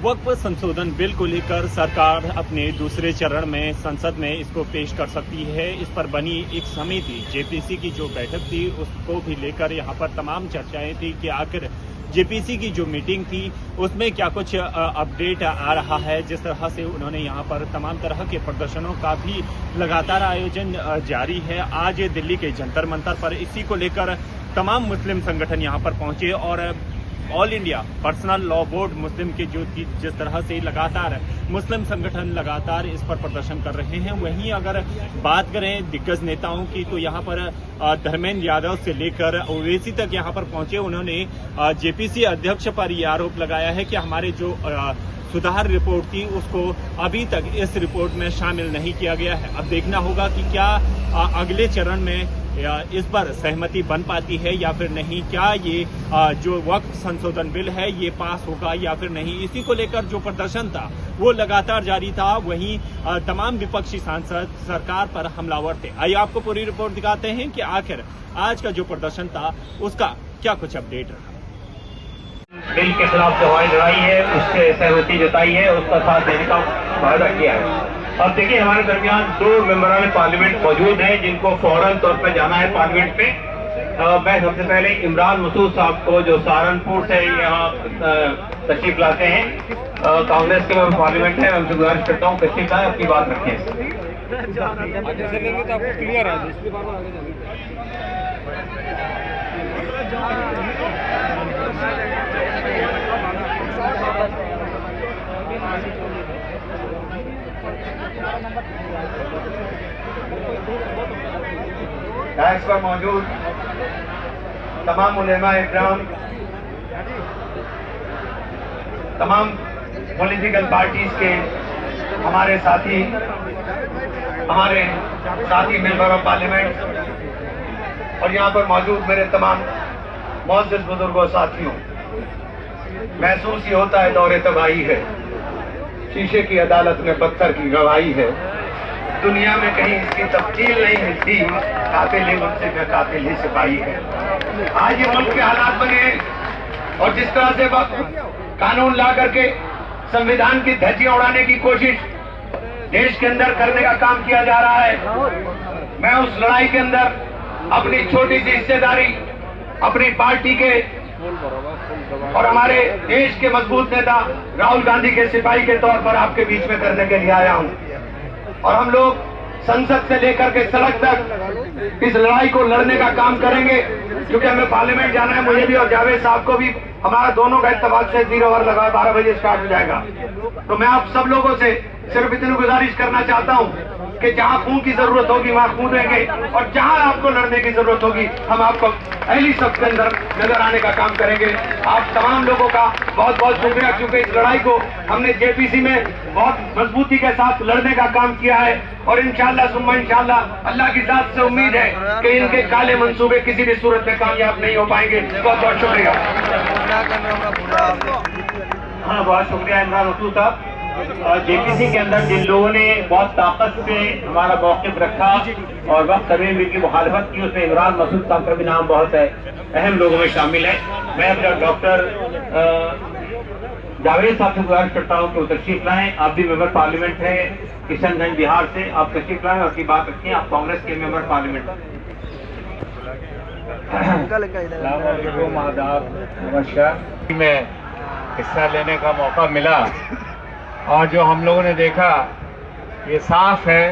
वक्फ संशोधन बिल को लेकर सरकार अपने दूसरे चरण में संसद में इसको पेश कर सकती है। इस पर बनी एक समिति जेपीसी की जो बैठक थी उसको भी लेकर यहाँ पर तमाम चर्चाएं थी कि आखिर जेपीसी की जो मीटिंग थी उसमें क्या कुछ अपडेट आ रहा है। जिस तरह से उन्होंने यहाँ पर तमाम तरह के प्रदर्शनों का भी लगातार आयोजन जारी है। आज दिल्ली के जंतर मंतर पर इसी को लेकर तमाम मुस्लिम संगठन यहाँ पर पहुंचे और all India personal law board मुस्लिम के जो जिस तरह से लगातार मुस्लिम संगठन लगातार इस पर प्रदर्शन कर रहे हैं, वहीं अगर बात करें दिग्गज नेताओं की तो यहाँ पर धर्मेंद्र यादव से लेकर ओवैसी तक यहाँ पर पहुंचे। उन्होंने जेपीसी अध्यक्ष पर यह आरोप लगाया है कि हमारे जो सुधार रिपोर्ट थी उसको अभी तक इस रिपोर्ट में शामिल नहीं किया गया है। अब देखना होगा कि क्या अगले चरण में इस पर सहमति बन पाती है या फिर नहीं। क्या ये जो वक्फ संशोधन बिल है ये पास होगा या फिर नहीं। इसी को लेकर जो प्रदर्शन था वो लगातार जारी था। वहीं तमाम विपक्षी सांसद सरकार पर हमलावर थे। आइए आपको पूरी रिपोर्ट दिखाते हैं कि आखिर आज का जो प्रदर्शन था उसका क्या कुछ अपडेट रहा। बिल के खिलाफ जो हमारी लड़ाई है उससे सहमति जताई है, उसका साथ देने का वादा किया है। अब देखिए हमारे दरमियान 2 मेंबरान पार्लियामेंट मौजूद हैं जिनको फौरन तौर पर जाना है पार्लियामेंट पे। मैं सबसे पहले इमरान मसूद साहब को जो सहारनपुर से यहाँ तशरीफ लाते हैं, कांग्रेस के मेंबर पार्लियामेंट है, मैं उनसे गुजारिश करता हूँ तशरीफ लाए, अपनी बात रखें। लेंगे तो आपको क्लियर है, इसलिए बार-बार आगे जाएंगे। डायस पर मौजूद तमाम उलेमा इकराम, तमाम पॉलिटिकल पार्टीज के हमारे साथी मेंबर ऑफ पार्लियामेंट और यहाँ पर मौजूद मेरे तमाम मौजूद बुजुर्गों साथियों, महसूस ही होता है दौरे तबाही है, शीशे की अदालत में पत्थर की गवाही है, दुनिया में कहीं इसकी तफ्सील नहीं मिलती, कातिल ही मुझसे का कातिल ही सिपाही है। आज ये मुल्क के हालात बने हैं और जिस तरह से कानून ला करके संविधान की धज्जियां उड़ाने की कोशिश देश के अंदर करने का काम किया जा रहा है, मैं उस लड़ाई के अंदर अपनी छोटी सी हिस्सेदारी अपनी पार्टी के और हमारे देश के मजबूत नेता राहुल गांधी के सिपाही के तौर पर आपके बीच में करने के लिए आया हूं। और हम लोग संसद से लेकर के सड़क तक इस लड़ाई को लड़ने का काम करेंगे, क्योंकि हमें पार्लियामेंट जाना है, मुझे भी और जावेद साहब को भी। हमारा दोनों का इत्तेफाक से 0 ओवर लगा 12 बजे स्टार्ट हो जाएगा। तो मैं आप सब लोगों से सिर्फ इतनी गुजारिश करना चाहता हूं कि जहां खून की जरूरत होगी वहां खून देंगे और जहां आपको लड़ने की जरूरत होगी हम आपको पहली सब के अंदर नजर आने का काम करेंगे। आप तमाम लोगों का बहुत बहुत शुक्रिया, क्योंकि इस लड़ाई को हमने जेपीसी में बहुत मजबूती के साथ लड़ने का काम किया है और इंशाअल्लाह सुम्मा इंशाअल्लाह अल्लाह की जात से उम्मीद है कि इनके काले मंसूबे किसी भी सूरत में कामयाब नहीं हो पाएंगे। बहुत बहुत शुक्रिया। हाँ, बहुत शुक्रिया इमरान मसूद साहब। जेपीसी के अंदर जिन लोगों ने बहुत ताकत से हमारा मौक़िफ़ रखा और वक्त तमीम बिल की मुखालफत की, उसमें इमरान मसूद साहब का भी नाम बहुत है, अहम लोगों में शामिल है। मैं अपना डॉक्टर जावेद साहब से गुजारिश करता हूँ कि वो तशरीफ लाएं। आप भी मेंबर पार्लियामेंट है किशनगंज बिहार से, आप तशरीफ लाएं और अपनी बात रखें। आप कांग्रेस के मेंबर पार्लियामेंट। नमस्कार। में हिस्सा लेने का मौका मिला और जो हम लोगों ने देखा ये साफ है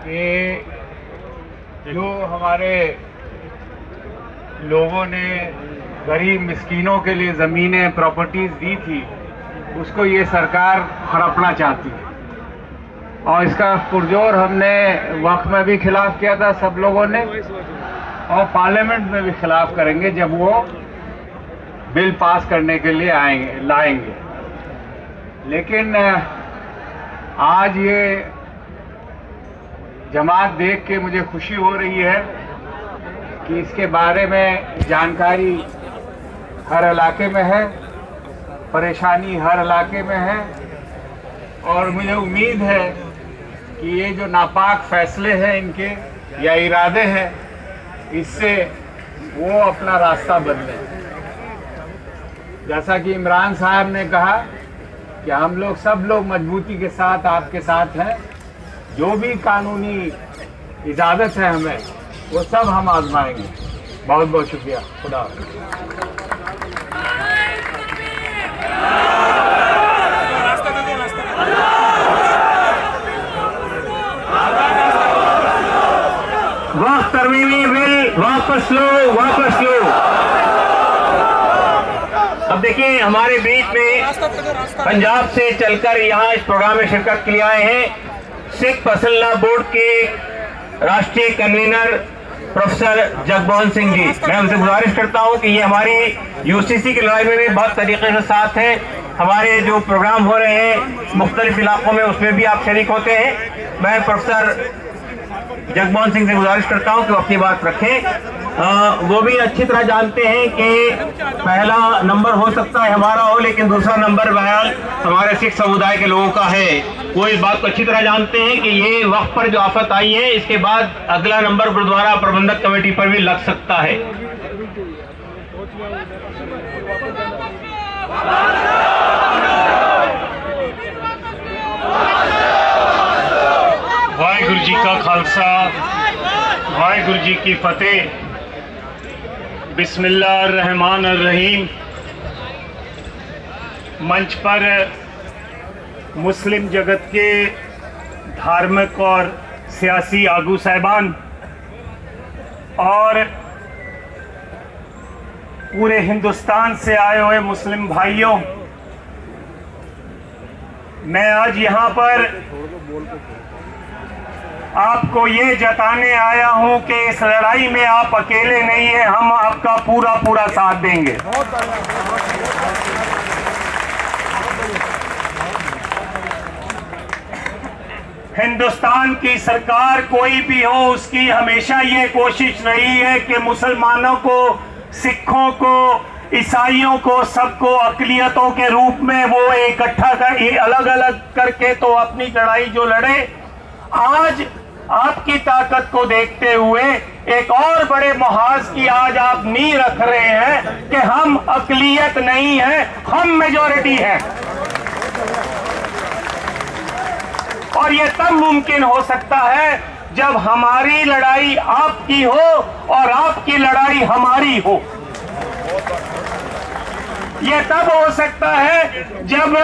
कि जो हमारे लोगों ने गरीब मिस्कीनों के लिए ज़मीनें प्रॉपर्टीज़ दी थी उसको ये सरकार हड़पना चाहती है और इसका पुरजोर हमने वक्त में भी खिलाफ किया था सब लोगों ने और पार्लियामेंट में भी खिलाफ करेंगे जब वो बिल पास करने के लिए लाएंगे। लेकिन आज ये जमात देख के मुझे खुशी हो रही है कि इसके बारे में जानकारी हर इलाके में है, परेशानी हर इलाके में है और मुझे उम्मीद है कि ये जो नापाक फैसले हैं इनके या इरादे हैं इससे वो अपना रास्ता बदलें। जैसा कि इमरान साहब ने कहा कि हम लोग सब लोग मजबूती के साथ आपके साथ हैं। जो भी कानूनी इजाज़त है हमें, वो सब हम आजमाएंगे। बहुत बहुत शुक्रिया। खुदा हाफ़िज़। वक्त तरमीमी बिल वापस लो, वापस लो। अब देखिए, हमारे बीच में पंजाब से चलकर यहाँ इस प्रोग्राम में शिरकत के लिए आए हैं सिख मसल्ला बोर्ड के राष्ट्रीय कन्वीनर प्रोफेसर जगमोहन सिंह जी। मैं उनसे गुजारिश करता हूँ कि ये हमारी यूसीसी की लड़ाई में भी बहुत तरीके से साथ है। हमारे जो प्रोग्राम हो रहे हैं मुख्तलिफ इलाकों में, उसमें भी आप शरीक होते हैं। मैं प्रोफेसर जगमोहन सिंह से गुजारिश करता हूं कि वो अपनी बात रखें। वो भी अच्छी तरह जानते हैं कि पहला नंबर हो सकता है हमारा हो, लेकिन दूसरा नंबर बहरहाल हमारे सिख समुदाय के लोगों का है। वो इस बात को अच्छी तरह जानते हैं कि ये वक्त पर जो आफत आई है, इसके बाद अगला नंबर गुरुद्वारा प्रबंधक कमेटी पर भी लग सकता है। वाहिगुरु जी का खालसा, वाहिगुरु जी की फतेह। बिस्मिल्लाहिर्रहमानिर्रहीम। मंच पर मुस्लिम जगत के धार्मिक और सियासी आगू साहिबान और पूरे हिंदुस्तान से आए हुए मुस्लिम भाइयों, मैं आज यहाँ पर आपको ये जताने आया हूं कि इस लड़ाई में आप अकेले नहीं हैं, हम आपका पूरा पूरा साथ देंगे। हिंदुस्तान की सरकार कोई भी हो, उसकी हमेशा ये कोशिश रही है कि मुसलमानों को, सिखों को, ईसाइयों को, सबको अक़लियतों के रूप में वो इकट्ठा कर, अलग अलग करके तो अपनी लड़ाई जो लड़े। आज आपकी ताकत को देखते हुए एक और बड़े मुहाज की आज आप नींव रख रहे हैं कि हम अक़लियत नहीं है, हम मेजॉरिटी हैं। और ये तब मुमकिन हो सकता है जब हमारी लड़ाई आपकी हो और आपकी लड़ाई हमारी हो। ये तब हो सकता है जब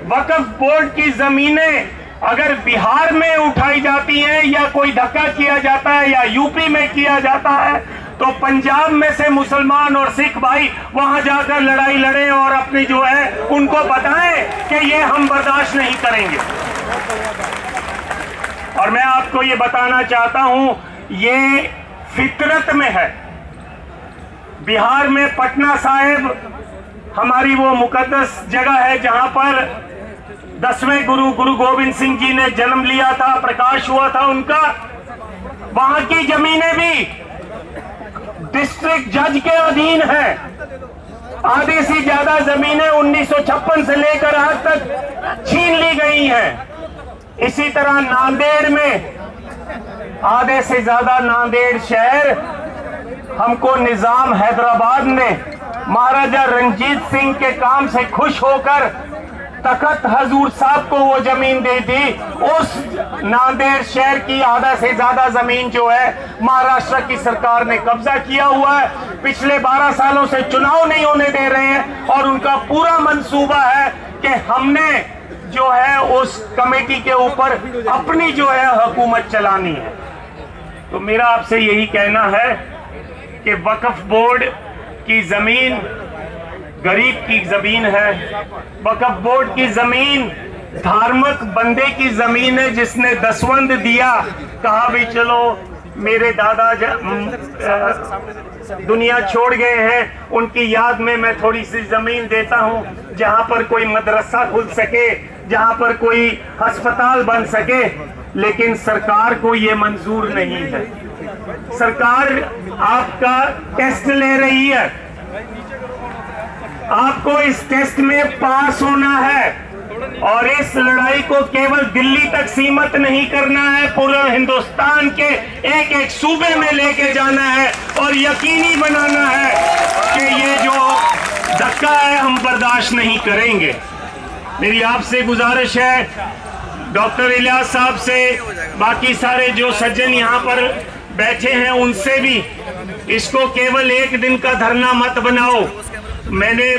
वक्फ बोर्ड की जमीनें अगर बिहार में उठाई जाती हैं या कोई धक्का किया जाता है या यूपी में किया जाता है, तो पंजाब में से मुसलमान और सिख भाई वहां जाकर लड़ाई लड़ें और अपनी जो है उनको बताएं कि ये हम बर्दाश्त नहीं करेंगे। और मैं आपको ये बताना चाहता हूं, ये फितरत में है। बिहार में पटना साहिब हमारी वो मुकद्दस जगह है जहां पर 10वें गुरु गोविंद सिंह जी ने जन्म लिया था, प्रकाश हुआ था उनका। वहां की जमीनें भी डिस्ट्रिक्ट जज के अधीन है। आधी से ज्यादा जमीनें 1956 से लेकर आज तक छीन ली गई हैं। इसी तरह नांदेड़ में आधे से ज्यादा नांदेड़ शहर हमको निजाम हैदराबाद ने महाराजा रंजीत सिंह के काम से खुश होकर तखत हजूर साहब को वो जमीन दे दी। उस नांदेड़ शहर की आधा से ज्यादा जमीन जो है महाराष्ट्र की सरकार ने कब्जा किया हुआ है। पिछले 12 सालों से चुनाव नहीं होने दे रहे हैं और उनका पूरा मंसूबा है कि हमने जो है उस कमेटी के ऊपर अपनी जो है हुकूमत चलानी है। तो मेरा आपसे यही कहना है कि वक्फ बोर्ड की जमीन गरीब की जमीन है। वक्फ बोर्ड की जमीन धार्मिक बंदे की जमीन है जिसने दसवंध दिया, कहा भी चलो मेरे दादा दुनिया छोड़ गए हैं, उनकी याद में मैं थोड़ी सी जमीन देता हूं जहां पर कोई मदरसा खुल सके, जहां पर कोई अस्पताल बन सके। लेकिन सरकार को ये मंजूर नहीं है। सरकार आपका टेस्ट ले रही है, आपको इस टेस्ट में पास होना है और इस लड़ाई को केवल दिल्ली तक सीमित नहीं करना है, पूरे हिंदुस्तान के एक एक सूबे में लेके जाना है और यकीनी बनाना है कि ये जो धक्का है हम बर्दाश्त नहीं करेंगे। मेरी आपसे गुजारिश है, डॉक्टर इलियास साहब से, बाकी सारे जो सज्जन यहाँ पर बैठे हैं उनसे भी, इसको केवल एक दिन का धरना मत बनाओ। मैंने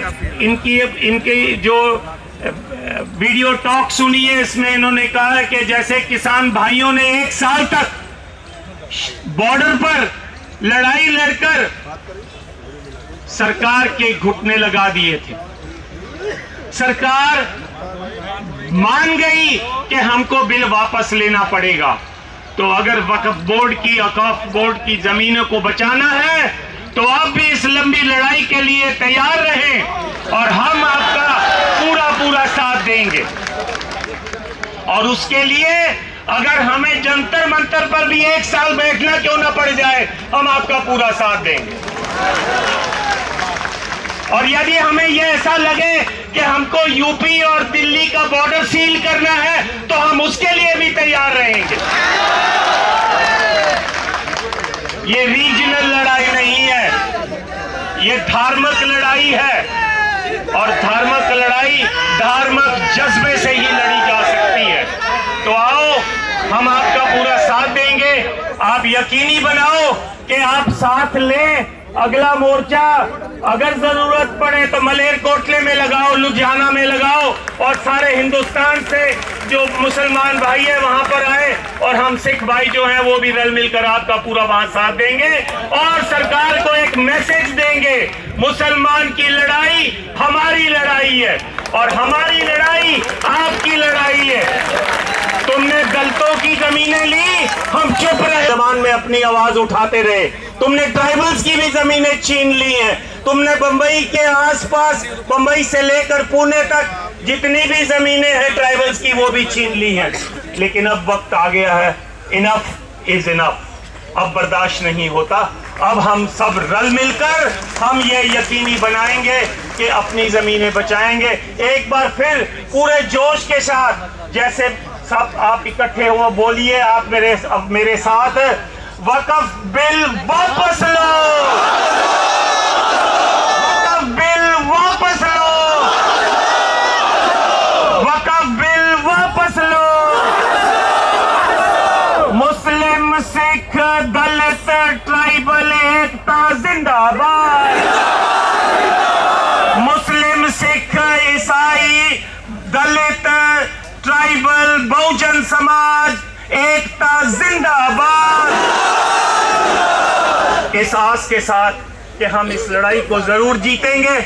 इनकी जो वीडियो टॉक सुनी है, इसमें इन्होंने कहा है कि जैसे किसान भाइयों ने 1 साल तक बॉर्डर पर लड़ाई लड़कर सरकार के घुटने लगा दिए थे। सरकार मान गई कि हमको बिल वापस लेना पड़ेगा, तो अगर वक्फ बोर्ड की जमीनों को बचाना है तो आप भी इस लंबी लड़ाई के लिए तैयार रहें और हम आपका पूरा साथ देंगे। और उसके लिए अगर हमें जंतर मंतर पर भी 1 साल बैठना क्यों ना पड़ जाए, हम आपका पूरा साथ देंगे। और यदि हमें यह ऐसा लगे कि हमको यूपी और दिल्ली का बॉर्डर सील करना है तो हम उसके लिए भी तैयार रहेंगे। ये रीजनल लड़ाई नहीं है, ये धार्मिक लड़ाई है, और धार्मिक लड़ाई धार्मिक जज्बे से ही लड़ी जा सकती है। तो आओ, हम आपका पूरा साथ देंगे। आप यकीनी बनाओ कि आप साथ लें। अगला मोर्चा अगर जरूरत पड़े तो मलेरकोटले में लगाओ, लुधियाना में लगाओ, और सारे हिंदुस्तान से जो मुसलमान भाई है वहां पर आए, और हम सिख भाई जो हैं वो भी रल मिलकर आपका पूरा वहां साथ देंगे और सरकार को एक मैसेज देंगे, मुसलमान की लड़ाई हमारी लड़ाई है और हमारी लड़ाई आपकी लड़ाई है। तुमने दलितों की जमीनें ली, हम चुप रहे, जबान में अपनी आवाज उठाते रहे। तुमने ट्राइबल्स की भी जमीनें छीन ली हैं। तुमने बंबई के आसपास, बंबई से लेकर पुणे तक जितनी भी जमीनें हैं ट्राइबल्स की, वो भी छीन ली हैं। लेकिन अब वक्त आ गया है, इनफ इज इनफ, अब बर्दाश्त नहीं होता। अब हम सब रल मिलकर हम ये यकीनी बनाएंगे कि अपनी जमीनें बचाएंगे। एक बार फिर पूरे जोश के साथ, जैसे सब आप इकट्ठे हो, बोलिए आप मेरे साथ, वक्फ बिल वापस लो, वक्फ बिल वापस लो, वक्फ बिल वापस लो। मुस्लिम, सिख, दलित, ट्राइबल एकता जिंदाबाद। मुस्लिम, सिख, ईसाई, दलित, ट्राइबल, बहुजन समाज एकता जिंदाबाद। इस आस के साथ कि हम इस लड़ाई को जरूर जीतेंगे,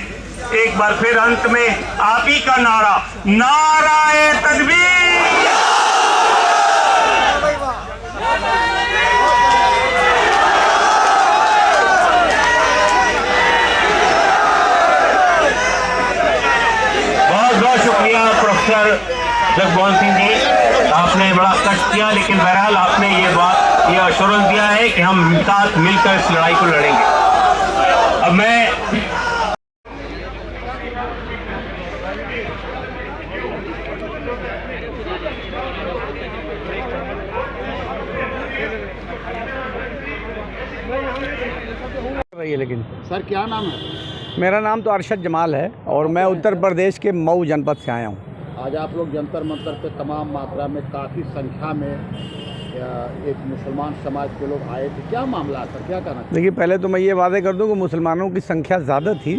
एक बार फिर अंत में आप ही का नारा, नाराए तकबीर। बहुत बहुत शुक्रिया प्रोफेसर जगमोहन सिंह जी, आपने बड़ा कष्ट किया, लेकिन बहरहाल आपने ये अश्योरेंस दिया है कि हम साथ मिलकर इस लड़ाई को लड़ेंगे। अब मैं रही है, लेकिन सर क्या नाम है? मेरा नाम तो अरशद जमाल है और मैं उत्तर प्रदेश के मऊ जनपद से आया हूँ। आज आप लोग जंतर मंतर पे तमाम मात्रा में, काफ़ी संख्या में एक मुसलमान समाज के लोग आए थे, क्या मामला सर, क्या कहना? देखिए, पहले तो मैं ये वादे कर दूं कि मुसलमानों की संख्या ज़्यादा थी,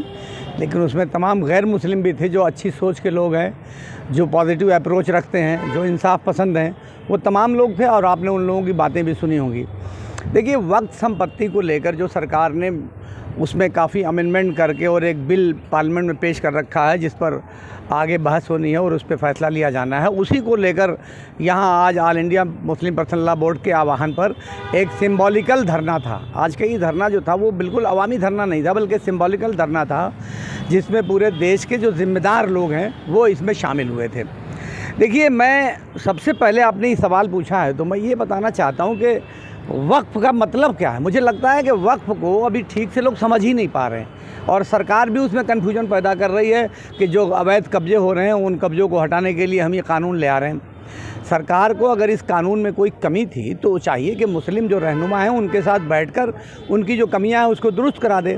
लेकिन उसमें तमाम गैर मुस्लिम भी थे जो अच्छी सोच के लोग हैं, जो पॉजिटिव अप्रोच रखते हैं, जो इंसाफ पसंद हैं, वो तमाम लोग थे और आपने उन लोगों की बातें भी सुनी होंगी। देखिए, वक्त संपत्ति को लेकर जो सरकार ने उसमें काफ़ी अमेंडमेंट करके और एक बिल पार्लियामेंट में पेश कर रखा है जिस पर आगे बहस होनी है और उस पर फैसला लिया जाना है, उसी को लेकर यहाँ आज all India Muslim personal law board के आह्वान पर एक सिंबॉलिकल धरना था। आज का ये धरना जो था वो बिल्कुल अवामी धरना नहीं था, बल्कि सिंबॉलिकल धरना था, जिसमें पूरे देश के जो ज़िम्मेदार लोग हैं वो इसमें शामिल हुए थे। देखिए, मैं सबसे पहले आपने ये सवाल पूछा है तो मैं ये बताना चाहता हूँ कि वक्फ का मतलब क्या है। मुझे लगता है कि वक्फ को अभी ठीक से लोग समझ ही नहीं पा रहे हैं और सरकार भी उसमें कन्फ्यूजन पैदा कर रही है कि जो अवैध कब्जे हो रहे हैं उन कब्जों को हटाने के लिए हम ये कानून ले आ रहे हैं। सरकार को अगर इस कानून में कोई कमी थी तो चाहिए कि मुस्लिम जो रहनुमा हैं उनके साथ बैठकर उनकी जो कमियां हैं उसको दुरुस्त करा दे।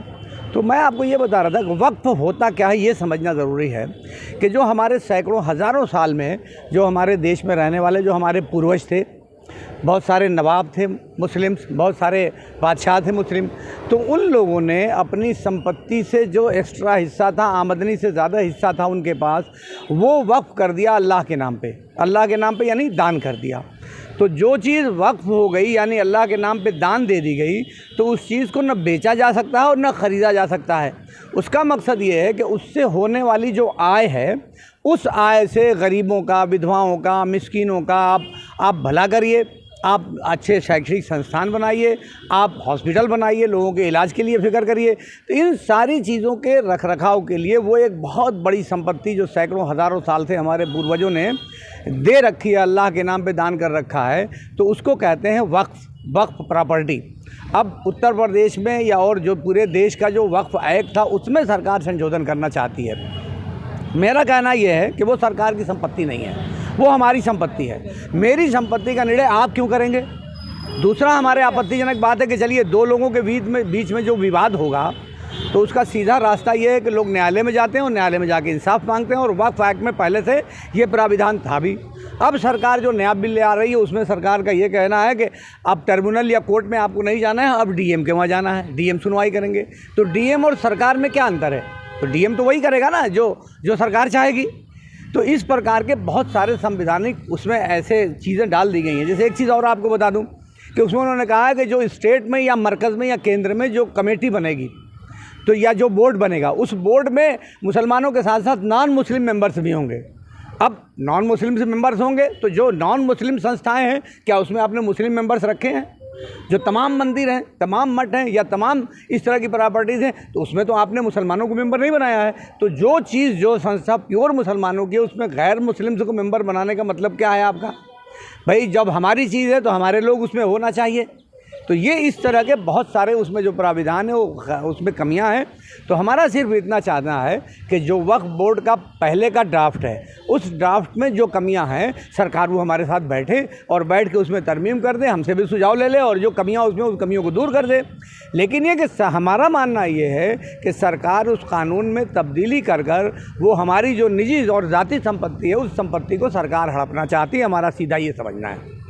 तो मैं आपको ये बता रहा था कि वक्फ होता क्या है ये समझना ज़रूरी है कि जो हमारे सैकड़ों हज़ारों साल में जो हमारे देश में रहने वाले जो हमारे पूर्वज थे, बहुत सारे नवाब थे मुस्लिम्स, बहुत सारे बादशाह थे मुस्लिम, तो उन लोगों ने अपनी संपत्ति से जो एक्स्ट्रा हिस्सा था, आमदनी से ज़्यादा हिस्सा था उनके पास, वो वक्फ कर दिया अल्लाह के नाम पे। अल्लाह के नाम पे यानी दान कर दिया। तो जो चीज़ वक्फ हो गई यानी अल्लाह के नाम पे दान दे दी गई, तो उस चीज़ को न बेचा जा सकता है और न ख़रीदा जा सकता है। उसका मकसद ये है कि उससे होने वाली जो आय है, उस आय से गरीबों का, विधवाओं का, मिस्कीनों का आप भला करिए, आप अच्छे शैक्षणिक संस्थान बनाइए, आप हॉस्पिटल बनाइए, लोगों के इलाज के लिए फ़िक्र करिए। तो इन सारी चीज़ों के रखरखाव के लिए वो एक बहुत बड़ी संपत्ति जो सैकड़ों हज़ारों साल से हमारे पूर्वजों ने दे रखी है, अल्लाह के नाम पे दान कर रखा है, तो उसको कहते हैं वक्फ प्रॉपर्टी। अब उत्तर प्रदेश में या और जो पूरे देश का जो वक्फ एक्ट था उसमें सरकार संशोधन करना चाहती है। मेरा कहना यह है कि वो सरकार की संपत्ति नहीं है, वो हमारी संपत्ति है। मेरी संपत्ति का निर्णय आप क्यों करेंगे? दूसरा, हमारे आपत्तिजनक बात है कि चलिए दो लोगों के बीच में जो विवाद होगा तो उसका सीधा रास्ता ये है कि लोग न्यायालय में जाते हैं और न्यायालय में जाके इंसाफ मांगते हैं, और वक्फ एक्ट में पहले से ये प्राविधान था भी। अब सरकार जो नया बिल ले आ रही है उसमें सरकार का ये कहना है कि अब ट्रिब्यूनल या कोर्ट में आपको नहीं जाना है, अब डीएम के वहाँ जाना है, डीएम सुनवाई करेंगे। तो डीएम और सरकार में क्या अंतर है? तो डीएम तो वही करेगा ना जो सरकार चाहेगी। तो इस प्रकार के बहुत सारे संवैधानिक उसमें ऐसे चीज़ें डाल दी गई हैं। जैसे एक चीज़ और आपको बता दूं कि उसमें उन्होंने कहा है कि जो स्टेट में या मरकज़ में या केंद्र में जो कमेटी बनेगी, तो या जो बोर्ड बनेगा, उस बोर्ड में मुसलमानों के साथ साथ नॉन मुस्लिम मेंबर्स भी होंगे। अब नॉन मुस्लिम से मेंबर्स होंगे तो जो नॉन मुस्लिम संस्थाएं हैं, क्या उसमें आपने मुस्लिम मेंबर्स रखे हैं? जो तमाम मंदिर हैं, तमाम मठ हैं या तमाम इस तरह की प्रॉपर्टीज़ हैं, तो उसमें तो आपने मुसलमानों को मेंबर नहीं बनाया है। तो जो चीज़ जो संस्था प्योर मुसलमानों की है उसमें गैर मुस्लिम्स को मेंबर बनाने का मतलब क्या है आपका? भाई जब हमारी चीज़ है तो हमारे लोग उसमें होना चाहिए। तो ये इस तरह के बहुत सारे उसमें जो प्राविधान है वो उसमें कमियां हैं। तो हमारा सिर्फ इतना चाहना है कि जो वक्फ बोर्ड का पहले का ड्राफ्ट है, उस ड्राफ्ट में जो कमियां हैं सरकार वो हमारे साथ बैठे और बैठ के उसमें तरमीम कर दे, हमसे भी सुझाव ले ले और जो कमियां उसमें उस कमियों को दूर कर दे। लेकिन ये कि हमारा मानना ये है कि सरकार उस कानून में तब्दीली कर वो हमारी जो निजी और ज़ाती संपत्ति है उस संपत्ति को सरकार हड़पना चाहती है। हमारा सीधा ये समझना है।